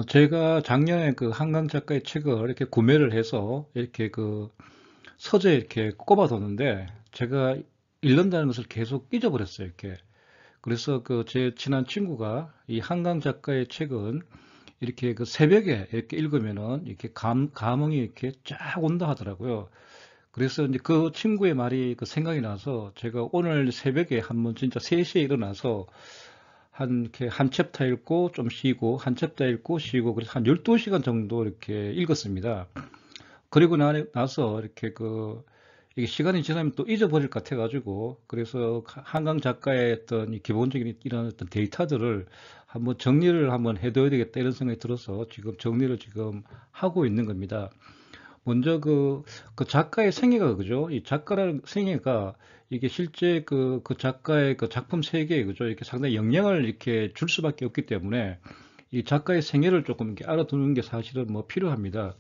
제가 작년에 그 한강 작가의 책을 이렇게 구매를 해서 이렇게 그 서재에 이렇게 꼽아뒀는데 제가 읽는다는 것을 계속 잊어버렸어요, 이렇게. 그래서 그 제 친한 친구가 이 한강 작가의 책은 이렇게 그 새벽에 이렇게 읽으면은 이렇게 감흥이 이렇게 쫙 온다 하더라고요. 그래서 이제 그 친구의 말이 그 생각이 나서 제가 오늘 새벽에 한번 진짜 3시에 일어나서 이렇게 한 챕터 읽고 좀 쉬고 한 챕터 읽고 쉬고 그래서 한 12시간 정도 이렇게 읽었습니다. 그리고 나서 이렇게 이게 시간이 지나면 또 잊어버릴 것 같아가지고 그래서 한강 작가의 어떤 이 기본적인 이런 어떤 데이터들을 한번 정리를 한번 해둬야 되겠다 이런 생각이 들어서 지금 정리를 지금 하고 있는 겁니다. 먼저 그 작가의 생애가 그죠? 이 작가라는 생애가 이게 실제 그 작가의 그 작품 세계에 그죠? 이렇게 상당히 영향을 이렇게 줄 수밖에 없기 때문에 이 작가의 생애를 조금 이렇게 알아두는 게 사실은 뭐 필요합니다.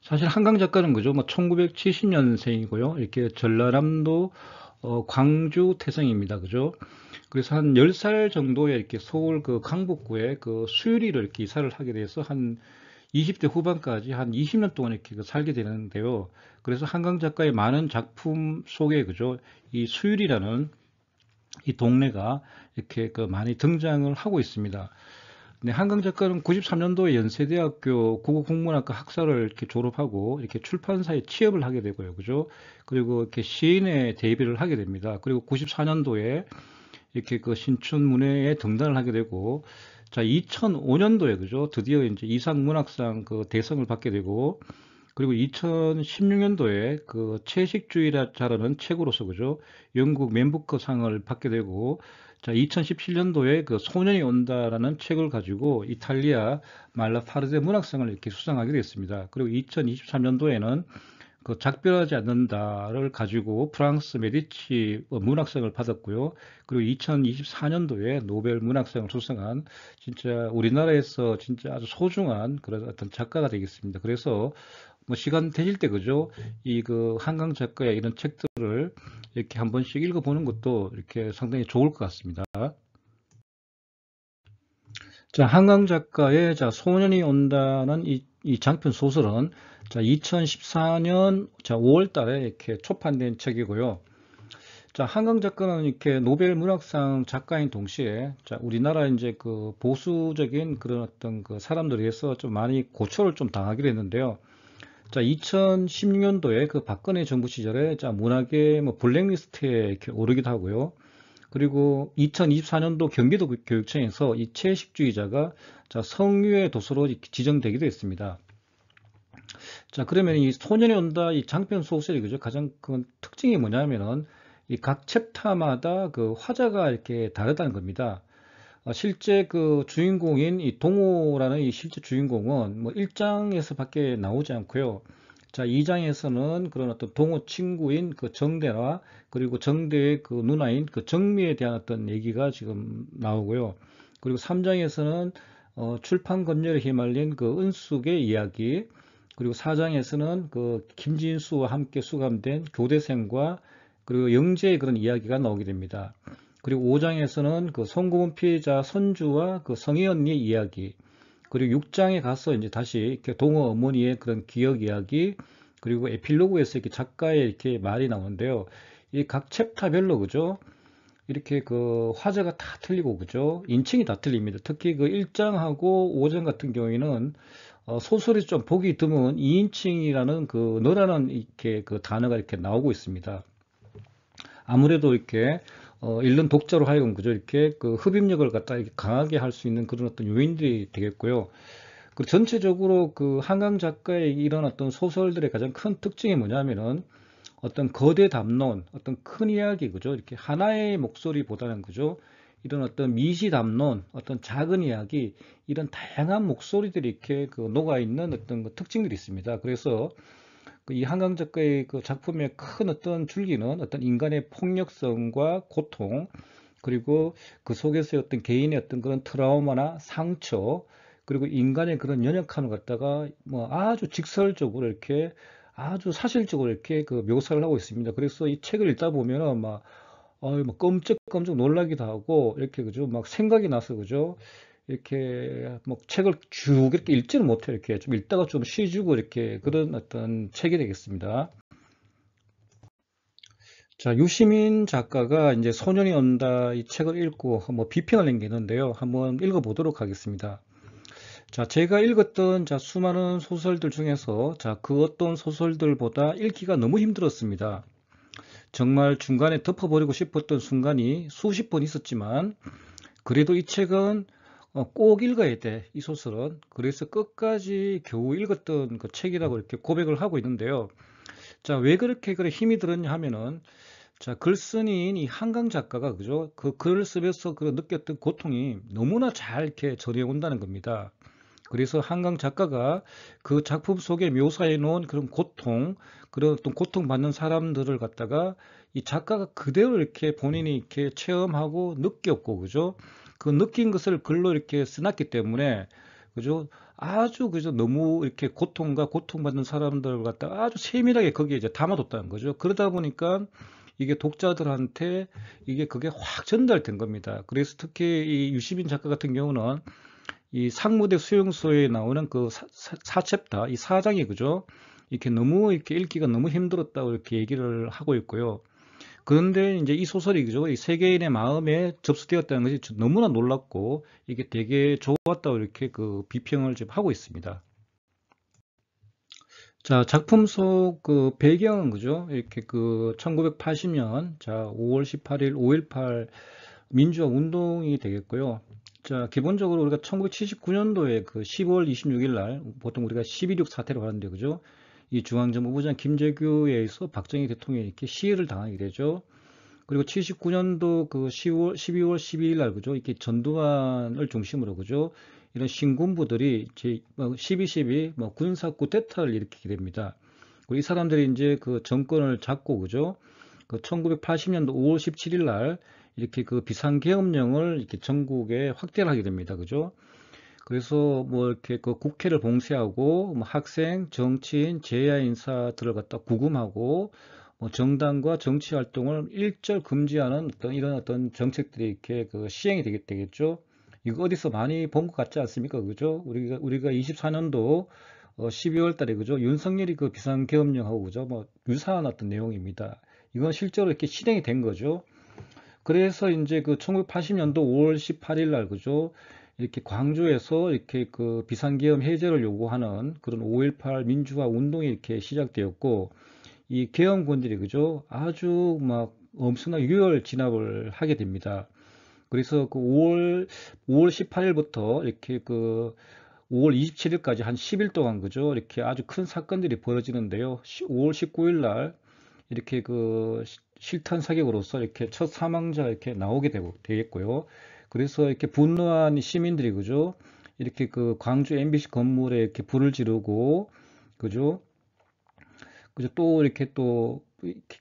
사실 한강 작가는 그죠? 뭐 1970년생이고요. 이렇게 전라남도 광주 태생입니다. 그죠? 그래서 한 10살 정도에 이렇게 서울 그 강북구에 그 수유리를 이렇게 이사를 하게 돼서 한 20대 후반까지 한 20년 동안 이렇게 살게 되는데요. 그래서 한강 작가의 많은 작품 속에 그죠? 이 수유리라는 이 동네가 이렇게 그 많이 등장을 하고 있습니다. 네, 한강 작가는 93년도에 연세대학교 국어국문학과 학사를 이렇게 졸업하고 이렇게 출판사에 취업을 하게 되고요. 그죠? 그리고 이렇게 시인의 데뷔를 하게 됩니다. 그리고 94년도에 이렇게 그 신춘문예에 등단을 하게 되고 자, 2005년도에 그죠? 드디어 이제 이상문학상 그 대상을 받게 되고 그리고 2016년도에 그 채식주의자라는 책으로서 그죠? 영국 맨부커상을 받게 되고 자, 2017년도에 그 소년이 온다라는 책을 가지고 이탈리아 말라파르데 문학상을 이렇게 수상하게 됐습니다. 그리고 2023년도에는 그 작별하지 않는다를 가지고 프랑스 메디치 문학상을 받았고요. 그리고 2024년도에 노벨 문학상을 수상한 진짜 우리나라에서 진짜 아주 소중한 그런 어떤 작가가 되겠습니다. 그래서 뭐 시간 되실 때 그죠? 이 그 한강 작가의 이런 책들을 이렇게 한 번씩 읽어보는 것도 이렇게 상당히 좋을 것 같습니다. 자, 한강 작가의 자, 소년이 온다는 이 장편 소설은 자, 2014년 자, 5월 달에 이렇게 초판된 책이고요. 자, 한강 작가는 이렇게 노벨 문학상 작가인 동시에 자, 우리나라 이제 그 보수적인 그런 어떤 그 사람들에 의해서 좀 많이 고초를 좀 당하기도 했는데요. 자, 2016년도에 그 박근혜 정부 시절에 자, 문학의 뭐 블랙리스트에 이렇게 오르기도 하고요. 그리고 2024년도 경기도 교육청에서 이 채식주의자가 자, 성유의 도서로 지정되기도 했습니다. 자, 그러면 이 소년이 온다 이 장편 소설이 그죠? 가장 큰 특징이 뭐냐면은 이 각 챕터마다 그 화자가 이렇게 다르다는 겁니다. 실제 그 주인공인 이 동호라는 이 실제 주인공은 뭐 1장에서밖에 나오지 않고요. 자, 2장에서는 그런 어떤 동호 친구인 그 정대와 그리고 정대의 그 누나인 그 정미에 대한 어떤 얘기가 지금 나오고요. 그리고 3장에서는 출판 검열에 휘말린 그 은숙의 이야기, 그리고 4장에서는 그 김진수와 함께 수감된 교대생과 그리고 영재의 그런 이야기가 나오게 됩니다. 그리고 5장에서는 그 송금은 피해자 선주와 그 성희 언니의 이야기, 그리고 6장에 가서 이제 다시 이렇게 동호 어머니의 그런 기억 이야기, 그리고 에필로그에서 이렇게 작가의 이렇게 말이 나오는데요. 이 각 챕터별로 그죠? 이렇게 그 화제가 다 틀리고 그죠? 인칭이 다 틀립니다. 특히 그 1장하고 5장 같은 경우에는 소설이 좀 보기 드문 2인칭이라는 그 너라는 이렇게 그 단어가 이렇게 나오고 있습니다. 아무래도 이렇게 읽는 독자로 하여금 그죠? 이렇게 그 흡입력을 갖다 이렇게 강하게 할 수 있는 그런 어떤 요인들이 되겠고요. 그 전체적으로 그 한강 작가의 이런 어떤 소설들의 가장 큰 특징이 뭐냐면은 어떤 거대 담론, 어떤 큰 이야기, 그죠? 이렇게 하나의 목소리보다는 그죠? 이런 어떤 미시 담론, 어떤 작은 이야기, 이런 다양한 목소리들이 이렇게 그 녹아있는 어떤 그 특징들이 있습니다. 그래서 그이 한강 작가의 그 작품의 큰 어떤 줄기는 어떤 인간의 폭력성과 고통, 그리고 그 속에서의 어떤 개인의 어떤 그런 트라우마나 상처, 그리고 인간의 그런 연약함을 갖다가 뭐 아주 직설적으로 이렇게 아주 사실적으로 이렇게 그 묘사를 하고 있습니다. 그래서 이 책을 읽다 보면은 막, 막 끔찍끔찍 놀라기도 하고, 이렇게, 그죠? 막 생각이 나서, 그죠? 이렇게 뭐 책을 쭉 이렇게 읽지는 못해요. 이렇게 좀 읽다가 좀 쉬주고 이렇게 그런 어떤 책이 되겠습니다. 자, 유시민 작가가 이제 소년이 온다 이 책을 읽고 뭐 비평을 남기는데요. 한번 읽어보도록 하겠습니다. 자, 제가 읽었던 수많은 소설들 중에서 그 어떤 소설들보다 읽기가 너무 힘들었습니다. 정말 중간에 덮어버리고 싶었던 순간이 수십 번 있었지만 그래도 이 책은 꼭 읽어야 돼, 이 소설은. 그래서 끝까지 겨우 읽었던 그 책이라고 이렇게 고백을 하고 있는데요. 자, 왜 그렇게 힘이 들었냐 하면은 자, 글쓴이인 이 한강 작가가 그죠? 그 글을 쓰면서 그 느꼈던 고통이 너무나 잘 이렇게 전해 온다는 겁니다. 그래서 한강 작가가 그 작품 속에 묘사해 놓은 그런 고통, 그런 어떤 고통받는 사람들을 갖다가 이 작가가 그대로 이렇게 본인이 이렇게 체험하고 느꼈고, 그죠? 그 느낀 것을 글로 이렇게 써놨기 때문에, 그죠? 아주, 그죠? 너무 이렇게 고통과 고통받는 사람들을 갖다가 아주 세밀하게 거기에 이제 담아뒀다는 거죠. 그러다 보니까 이게 독자들한테 이게 그게 확 전달된 겁니다. 그래서 특히 이 유시민 작가 같은 경우는 이 상무대 수용소에 나오는 그 사챕터, 이 사장이 그죠? 이렇게 너무 이렇게 읽기가 너무 힘들었다고 이렇게 얘기를 하고 있고요. 그런데 이제 이 소설이 그죠? 이 세계인의 마음에 접수되었다는 것이 너무나 놀랍고 이게 되게 좋았다고 이렇게 그 비평을 지금 하고 있습니다. 자, 작품 속 그 배경은 그죠? 이렇게 그 1980년 5월 18일 5.18 민주화 운동이 되겠고요. 자, 기본적으로 우리가 1979년도에 그 10월 26일 날 보통 우리가 11.6 사태로 하는데 그죠? 이 중앙정부부장 김재규에 의해서 박정희 대통령이 이렇게 시해를 당하게 되죠. 그리고 79년도 그 12월 12일 날 그죠? 이렇게 전두환을 중심으로 그죠? 이런 신군부들이 12.12 뭐 군사 쿠데타를 일으키게 됩니다. 그리고 이 사람들이 이제 그 정권을 잡고 그죠? 그 1980년도 5월 17일 날 이렇게 그 비상계엄령을 이렇게 전국에 확대를 하게 됩니다. 그죠? 그래서 뭐 이렇게 그 국회를 봉쇄하고 뭐 학생, 정치인, 재야 인사들을 갖다 구금하고 뭐 정당과 정치 활동을 일절 금지하는 어떤 이런 어떤 정책들이 이렇게 그 시행이 되겠죠. 이거 어디서 많이 본 것 같지 않습니까? 그죠? 우리가 24년도 12월 달에 그죠? 윤석열이 그 비상계엄령하고 그죠? 뭐 유사한 어떤 내용입니다. 이건 실제로 이렇게 실행이 된 거죠. 그래서 이제 그 1980년도 5월 18일 날 그죠? 이렇게 광주에서 이렇게 그 비상계엄 해제를 요구하는 그런 5.18 민주화 운동이 이렇게 시작되었고 이 계엄군들이 그죠? 아주 막 엄청난 유혈 진압을 하게 됩니다. 그래서 그 5월 18일부터 이렇게 그 5월 27일까지 한 10일 동안 그죠? 이렇게 아주 큰 사건들이 벌어지는데요. 5월 19일 날 이렇게 그 실탄 사격으로서 이렇게 첫 사망자 이렇게 나오게 되겠고요. 그래서 이렇게 분노한 시민들이 그죠? 이렇게 그 광주 MBC 건물에 이렇게 불을 지르고 그죠? 그죠? 또 이렇게 또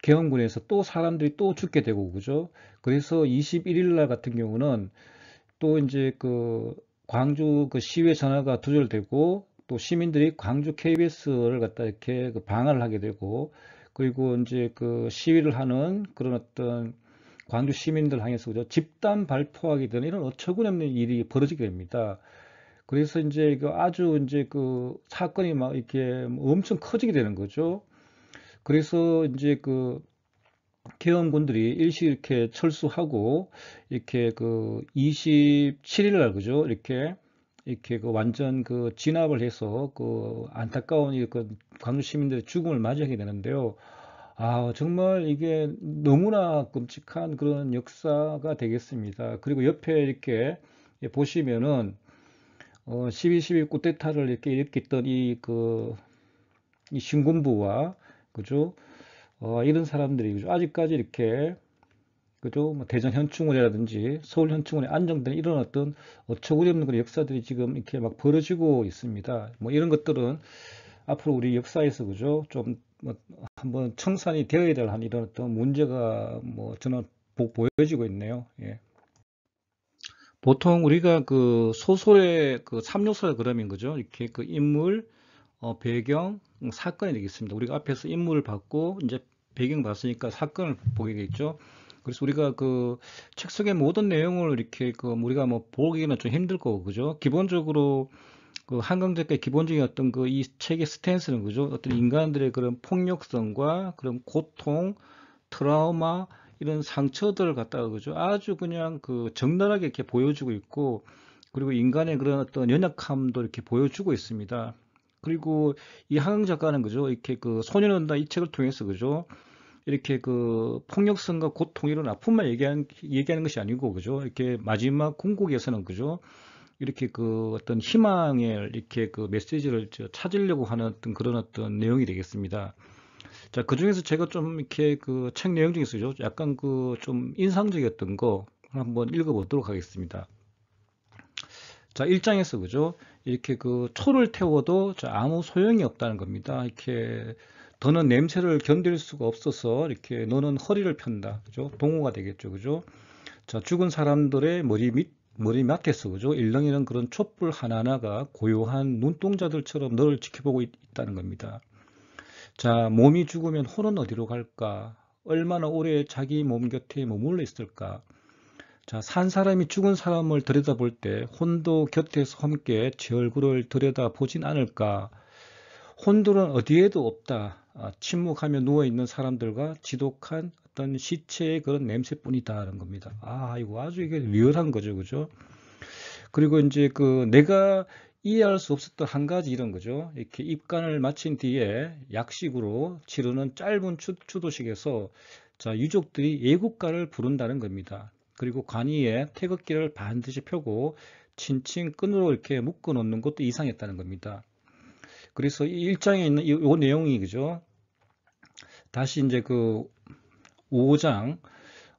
계엄군에서 또 사람들이 또 죽게 되고 그죠? 그래서 21일 날 같은 경우는 또 이제 그 광주 그 시외 전화가 두절되고 또 시민들이 광주 KBS를 갖다 이렇게 그 방화를 하게 되고 그리고 이제 그 시위를 하는 그런 어떤 광주 시민들 향해서 그죠? 집단 발포하게 되는 이런 어처구니없는 일이 벌어지게 됩니다. 그래서 이제 그 아주 이제 그 사건이 막 이렇게 엄청 커지게 되는 거죠. 그래서 이제 그 계엄군들이 일시 이렇게 철수하고 이렇게 그 27일 날 그죠? 이렇게 그 완전 그 진압을 해서 그 안타까운 그 광주 시민들의 죽음을 맞이하게 되는데요. 아, 정말 이게 너무나 끔찍한 그런 역사가 되겠습니다. 그리고 옆에 이렇게 보시면은 12.12 쿠데타를 이렇게 일으켰던 이 신군부와 그죠? 이런 사람들이 그죠? 아직까지 이렇게 그죠? 뭐 대전 현충원이라든지 서울 현충원에 안정된 이런 어떤 어처구니 없는 그런 역사들이 지금 이렇게 막 벌어지고 있습니다. 뭐 이런 것들은 앞으로 우리 역사에서 그죠? 좀뭐 한번 청산이 되어야 될 한 이런 어떤 문제가 뭐 저는 보여지고 있네요. 예. 보통 우리가 그 소설의 그 3요소라 그러면 그죠? 이렇게 그 인물, 배경, 사건이 되겠습니다. 우리가 앞에서 인물을 봤고 이제 배경 봤으니까 사건을 보게 되겠죠. 그래서 우리가 그 책 속의 모든 내용을 이렇게 그 우리가 뭐 보기는 좀 힘들 거고, 그죠? 기본적으로 그 한강 작가의 기본적인 어떤 그 이 책의 스탠스는, 그죠? 어떤 인간들의 그런 폭력성과 그런 고통, 트라우마, 이런 상처들을 갖다가, 그죠? 아주 그냥 그 적나라하게 이렇게 보여주고 있고, 그리고 인간의 그런 어떤 연약함도 이렇게 보여주고 있습니다. 그리고 이 한강 작가는, 그죠? 이렇게 그 소년원다 이 책을 통해서, 그죠? 이렇게 그 폭력성과 고통, 이런 아픔만 얘기하는 것이 아니고, 그죠? 이렇게 마지막 궁극에서는, 그죠? 이렇게 그 어떤 희망의 이렇게 그 메시지를 찾으려고 하는 어떤 그런 어떤 내용이 되겠습니다. 자, 그 중에서 제가 좀 이렇게 그 책 내용 중에서죠, 약간 그 좀 인상적이었던 거 한번 읽어보도록 하겠습니다. 자, 1장에서, 그죠? 이렇게 그 초를 태워도 아무 소용이 없다는 겁니다. 이렇게 더는 냄새를 견딜 수가 없어서 이렇게 너는 허리를 편다. 그죠? 동호가 되겠죠. 그죠? 자, 죽은 사람들의 머리 밑에서, 그죠? 일렁이는 그런 촛불 하나하나가 고요한 눈동자들처럼 너를 지켜보고 있다는 겁니다. 자, 몸이 죽으면 혼은 어디로 갈까? 얼마나 오래 자기 몸 곁에 머물러 있을까? 자, 산 사람이 죽은 사람을 들여다볼 때 혼도 곁에서 함께 제 얼굴을 들여다보진 않을까? 혼들은 어디에도 없다. 침묵하며 누워있는 사람들과 지독한 어떤 시체의 그런 냄새뿐이다라는 겁니다. 이거 아주 이게 리얼한 거죠, 그죠? 그리고 이제 그 내가 이해할 수 없었던 한 가지 이런 거죠. 이렇게 입간을 마친 뒤에 약식으로 치르는 짧은 추도식에서 자, 유족들이 예국가를 부른다는 겁니다. 그리고 관이에 태극기를 반드시 펴고 친친 끈으로 이렇게 묶어 놓는 것도 이상했다는 겁니다. 그래서 이 일장에 있는 이 내용이, 그죠? 다시 이제 그 5장,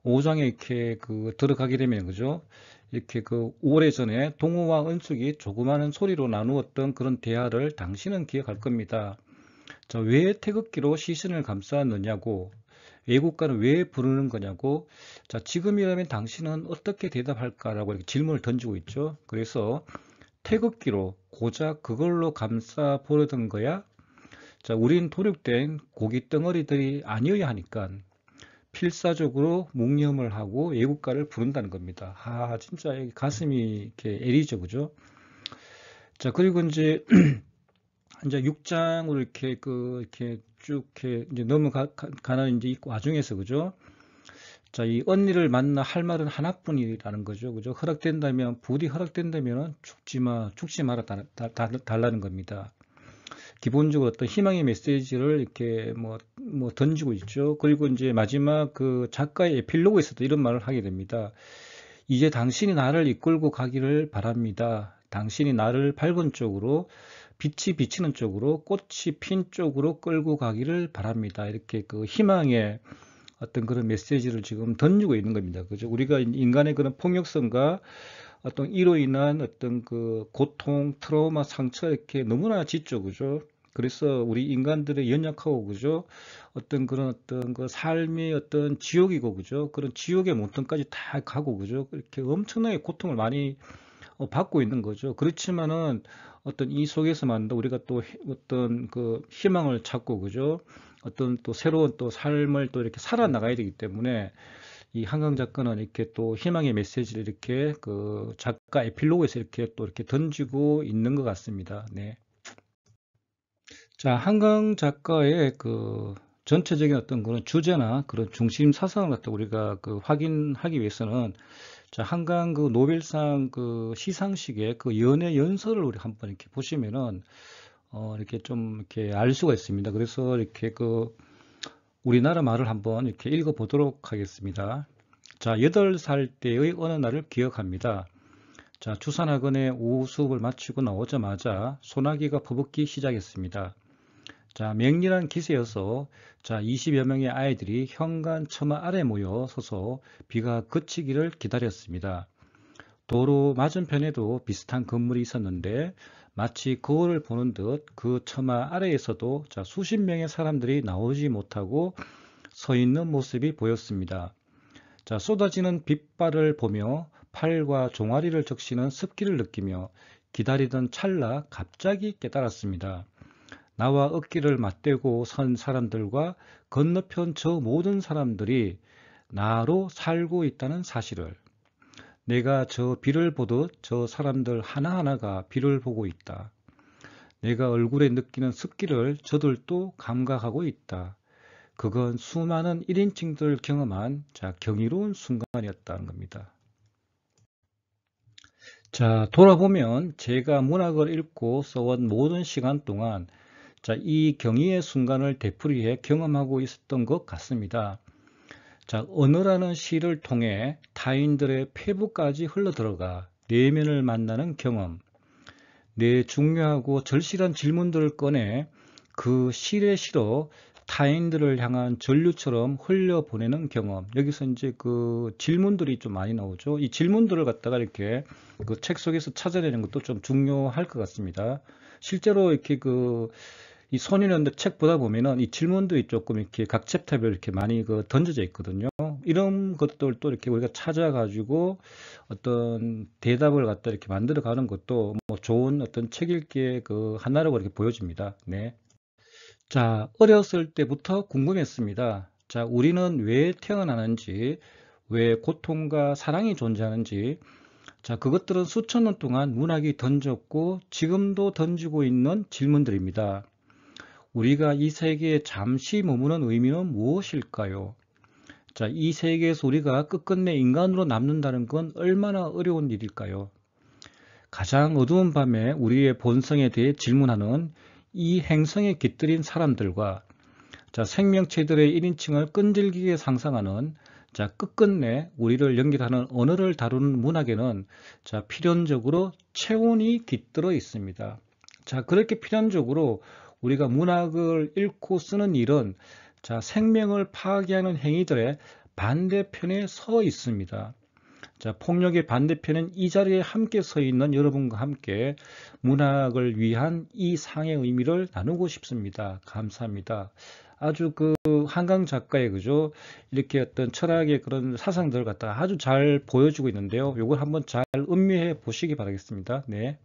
5장에 이렇게 그 들어가게 되면, 그죠? 이렇게 그 오래전에 동호와 은숙이 조그마한 소리로 나누었던 그런 대화를 당신은 기억할 겁니다. 자, 왜 태극기로 시선을 감싸느냐고, 외국가는 왜 부르는 거냐고, 자, 지금이라면 당신은 어떻게 대답할까라고 이렇게 질문을 던지고 있죠. 그래서 태극기로 고작 그걸로 감싸 보려던 거야? 자, 우린 도륙된 고기 덩어리들이 아니어야 하니까 필사적으로 묵념을 하고 애국가를 부른다는 겁니다. 진짜 가슴이 이렇게 애리죠, 그죠? 자, 그리고 이제 6장으로 이렇게 쭉 이렇게 이제 넘어가는 이제 이 와중에서, 그죠? 자, 이 언니를 만나 할 말은 하나뿐이라는 거죠, 그죠? 부디 허락된다면 죽지 마라 달라는 겁니다. 기본적으로 어떤 희망의 메시지를 이렇게 뭐 던지고 있죠. 그리고 이제 마지막 그 작가의 에필로그에서도 이런 말을 하게 됩니다. 이제 당신이 나를 이끌고 가기를 바랍니다. 당신이 나를 밝은 쪽으로, 빛이 비치는 쪽으로, 꽃이 핀 쪽으로 끌고 가기를 바랍니다. 이렇게 그 희망의 어떤 그런 메시지를 지금 던지고 있는 겁니다. 그죠? 우리가 인간의 그런 폭력성과 어떤 이로 인한 어떤 그 고통, 트라우마, 상처 이렇게 너무나 짙죠, 그죠? 그래서 우리 인간들의 연약하고, 그죠? 어떤 그 삶이 어떤 지옥이고, 그죠? 그런 지옥의 모퉁까지 다 가고, 그죠? 이렇게 엄청나게 고통을 많이 받고 있는 거죠. 그렇지만은 어떤 이 속에서만 우리가 또 어떤 그 희망을 찾고, 그죠? 어떤 또 새로운 또 삶을 또 이렇게 살아나가야 되기 때문에 이 한강 작가는 이렇게 또 희망의 메시지를 이렇게 그 작가 에필로그에서 이렇게 또 이렇게 던지고 있는 것 같습니다. 네. 자, 한강 작가의 그 전체적인 어떤 그런 주제나 그런 중심 사상을 갖다 우리가 그 확인하기 위해서는 자, 한강 그 노벨상 그 시상식의 그 연애 연설을 우리 한번 이렇게 보시면은 이렇게 좀 이렇게 알 수가 있습니다. 그래서 이렇게 그 우리나라 말을 한번 이렇게 읽어 보도록 하겠습니다. 자, 8살 때의 어느 날을 기억합니다. 자, 주산학원의 오후 수업을 마치고 나오자마자 소나기가 퍼붓기 시작했습니다. 자, 맹렬한 기세여서 자, 20여 명의 아이들이 현관 처마 아래 모여 서서 비가 그치기를 기다렸습니다. 도로 맞은편에도 비슷한 건물이 있었는데 마치 거울을 보는 듯 그 처마 아래에서도 자, 수십 명의 사람들이 나오지 못하고 서 있는 모습이 보였습니다. 자, 쏟아지는 빗발을 보며 팔과 종아리를 적시는 습기를 느끼며 기다리던 찰나 갑자기 깨달았습니다. 나와 어깨를 맞대고 선 사람들과 건너편 저 모든 사람들이 나로 살고 있다는 사실을, 내가 저 비를 보듯 저 사람들 하나하나가 비를 보고 있다. 내가 얼굴에 느끼는 습기를 저들도 감각하고 있다. 그건 수많은 1인칭들 경험한 경이로운 순간이었다는 겁니다. 자, 돌아보면 제가 문학을 읽고 써온 모든 시간 동안 이 경이의 순간을 되풀이해 경험하고 있었던 것 같습니다. 자, 언어라는 시를 통해 타인들의 폐부까지 흘러들어가 내면을 만나는 경험, 내 중요하고 절실한 질문들을 꺼내 그 실에 실어 타인들을 향한 전류처럼 흘려보내는 경험. 여기서 이제 그 질문들이 좀 많이 나오죠. 이 질문들을 갖다가 이렇게 그 책 속에서 찾아내는 것도 좀 중요할 것 같습니다. 실제로 이렇게 이 손인원들 책 보다 보면은 이 질문들이 조금 이렇게 각 챕터별로 이렇게 많이 던져져 있거든요. 이런 것들도 이렇게 우리가 찾아가지고 어떤 대답을 갖다 이렇게 만들어 가는 것도 뭐 좋은 어떤 책 읽기의 하나라고 이렇게 보여집니다. 네. 자, 어렸을 때부터 궁금했습니다. 자, 우리는 왜 태어나는지, 왜 고통과 사랑이 존재하는지, 자, 그것들은 수천 년 동안 문학이 던졌고 지금도 던지고 있는 질문들입니다. 우리가 이 세계에 잠시 머무는 의미는 무엇일까요? 자, 이 세계에서 우리가 끝끝내 인간으로 남는다는 건 얼마나 어려운 일일까요? 가장 어두운 밤에 우리의 본성에 대해 질문하는 이 행성에 깃들인 사람들과 생명체들의 1인칭을 끈질기게 상상하는 끝끝내 우리를 연결하는 언어를 다루는 문학에는 필연적으로 체온이 깃들어 있습니다. 자, 그렇게 필연적으로 우리가 문학을 읽고 쓰는 일은 생명을 파괴하는 행위들의 반대편에 서 있습니다. 자, 폭력의 반대편은 이 자리에 함께 서 있는 여러분과 함께 문학을 위한 이 상의 의미를 나누고 싶습니다. 감사합니다. 아주 한강 작가의 그죠? 이렇게 어떤 철학의 그런 사상들을 갖다가 아주 잘 보여주고 있는데요. 이걸 한번 잘 음미해 보시기 바라겠습니다. 네.